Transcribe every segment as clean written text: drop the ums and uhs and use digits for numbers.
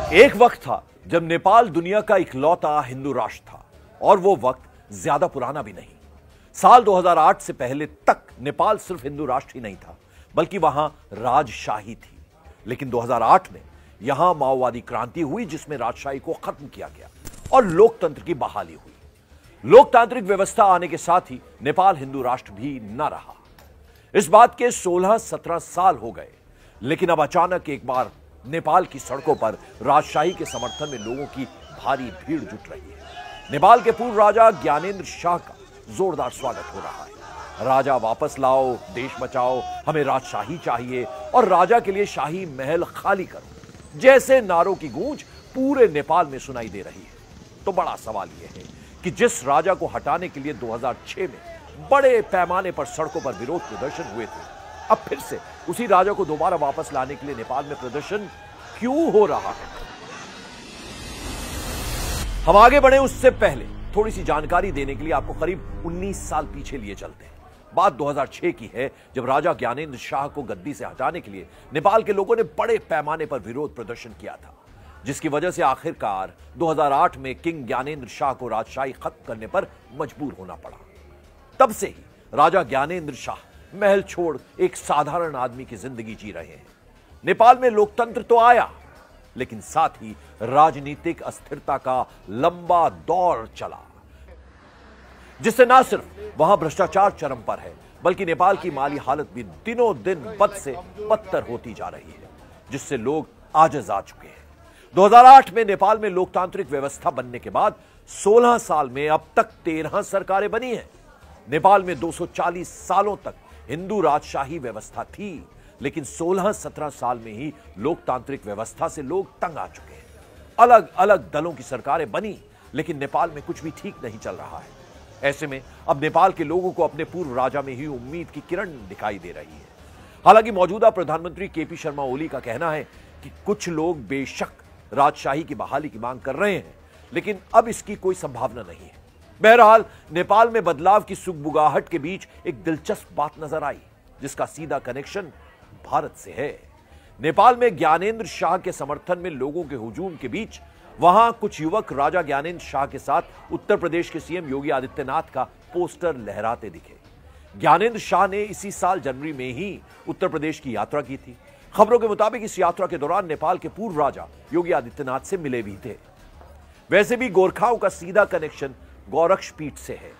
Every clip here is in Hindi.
एक वक्त था जब नेपाल दुनिया का इकलौता हिंदू राष्ट्र था और वो वक्त ज्यादा पुराना भी नहीं। साल 2008 से पहले तक नेपाल सिर्फ हिंदू राष्ट्र ही नहीं था बल्कि वहां राजशाही थी। लेकिन 2008 में यहां माओवादी क्रांति हुई जिसमें राजशाही को खत्म किया गया और लोकतंत्र की बहाली हुई। लोकतांत्रिक व्यवस्था आने के साथ ही नेपाल हिंदू राष्ट्र भी न रहा। इस बात के 16-17 साल हो गए, लेकिन अब अचानक एक बार नेपाल की सड़कों पर राजशाही के समर्थन में लोगों की भारी भीड़ जुट रही है। नेपाल के पूर्व राजा ज्ञानेंद्र शाह का जोरदार स्वागत हो रहा है। राजा वापस लाओ, देश बचाओ, हमें राजशाही चाहिए और राजा के लिए शाही महल खाली करो जैसे नारों की गूंज पूरे नेपाल में सुनाई दे रही है। तो बड़ा सवाल यह है कि जिस राजा को हटाने के लिए 2006 में बड़े पैमाने पर सड़कों पर विरोध प्रदर्शन हुए थे, अब फिर से उसी राजा को दोबारा वापस लाने के लिए नेपाल में प्रदर्शन क्यों हो रहा है? हम आगे बढ़े उससे पहले थोड़ी सी जानकारी देने के लिए आपको करीब 19 साल पीछे लिए चलते हैं। बात 2006 की है, जब राजा ज्ञानेंद्र शाह को गद्दी से हटाने के लिए नेपाल के लोगों ने बड़े पैमाने पर विरोध प्रदर्शन किया था, जिसकी वजह से आखिरकार 2008 में किंग ज्ञानेंद्र शाह को राजशाही खत्म करने पर मजबूर होना पड़ा। तब से ही राजा ज्ञानेंद्र शाह महल छोड़ एक साधारण आदमी की जिंदगी जी रहे हैं। नेपाल में लोकतंत्र तो आया, लेकिन साथ ही राजनीतिक अस्थिरता का लंबा दौर चला, जिससे न सिर्फ वहां भ्रष्टाचार चरम पर है बल्कि नेपाल की माली हालत भी दिनों दिन बद से बदतर होती जा रही है, जिससे लोग आजिज आ चुके हैं। 2008 में नेपाल में लोकतांत्रिक व्यवस्था बनने के बाद 16 साल में अब तक 13 सरकारें बनी हैं। नेपाल में 240 सालों तक हिंदू राजशाही व्यवस्था थी, लेकिन 16-17 साल में ही लोकतांत्रिक व्यवस्था से लोग तंग आ चुके हैं। अलग अलग दलों की सरकारें बनी, लेकिन नेपाल में कुछ भी ठीक नहीं चल रहा है। ऐसे में अब नेपाल के लोगों को अपने पूर्व राजा में ही उम्मीद की किरण दिखाई दे रही है। हालांकि मौजूदा प्रधानमंत्री केपी शर्मा ओली का कहना है कि कुछ लोग बेशक राजशाही की बहाली की मांग कर रहे हैं, लेकिन अब इसकी कोई संभावना नहीं है। बहरहाल नेपाल में बदलाव की सुगबुगाहट के बीच एक दिलचस्प बात नजर आई, जिसका सीधा कनेक्शन भारत से है। नेपाल में ज्ञानेंद्र शाह के समर्थन में लोगों के हुजूम के बीच वहां कुछ युवक राजा ज्ञानेंद्र शाह के साथ उत्तर प्रदेश के सीएम योगी आदित्यनाथ का पोस्टर लहराते दिखे। ज्ञानेंद्र शाह ने इसी साल जनवरी में ही उत्तर प्रदेश की यात्रा की थी। खबरों के मुताबिक इस यात्रा के दौरान नेपाल के पूर्व राजा योगी आदित्यनाथ से मिले भी थे। वैसे भी गोरखाओं का सीधा कनेक्शन गोरक्ष पीठ से है,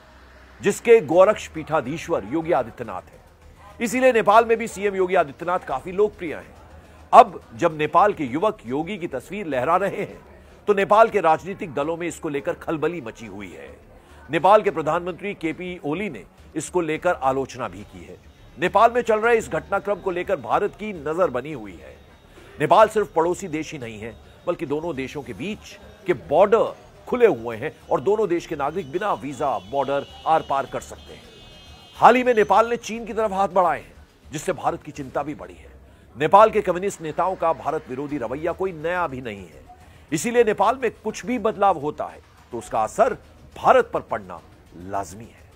जिसके गोरक्ष पीठाधीश्वर योगी आदित्यनाथ है। इसीलिए नेपाल में भी सीएम योगी आदित्यनाथ काफी लोकप्रिय हैं। अब जब नेपाल के युवक योगी की तस्वीर लहरा रहे हैं, तो नेपाल के राजनीतिक दलों में इसको लेकर खलबली मची हुई है। नेपाल के प्रधानमंत्री केपी ओली ने इसको लेकर आलोचना भी की है। नेपाल में चल रहे इस घटनाक्रम को लेकर भारत की नजर बनी हुई है। नेपाल सिर्फ पड़ोसी देश ही नहीं है, बल्कि दोनों देशों के बीच के बॉर्डर खुले हुए हैं और दोनों देश के नागरिक बिना वीजा बॉर्डर आर पार कर सकते हैं। हाल ही में नेपाल ने चीन की तरफ हाथ बढ़ाए हैं, जिससे भारत की चिंता भी बढ़ी है। नेपाल के कम्युनिस्ट नेताओं का भारत विरोधी रवैया कोई नया भी नहीं है। इसीलिए नेपाल में कुछ भी बदलाव होता है तो उसका असर भारत पर पड़ना लाजमी है।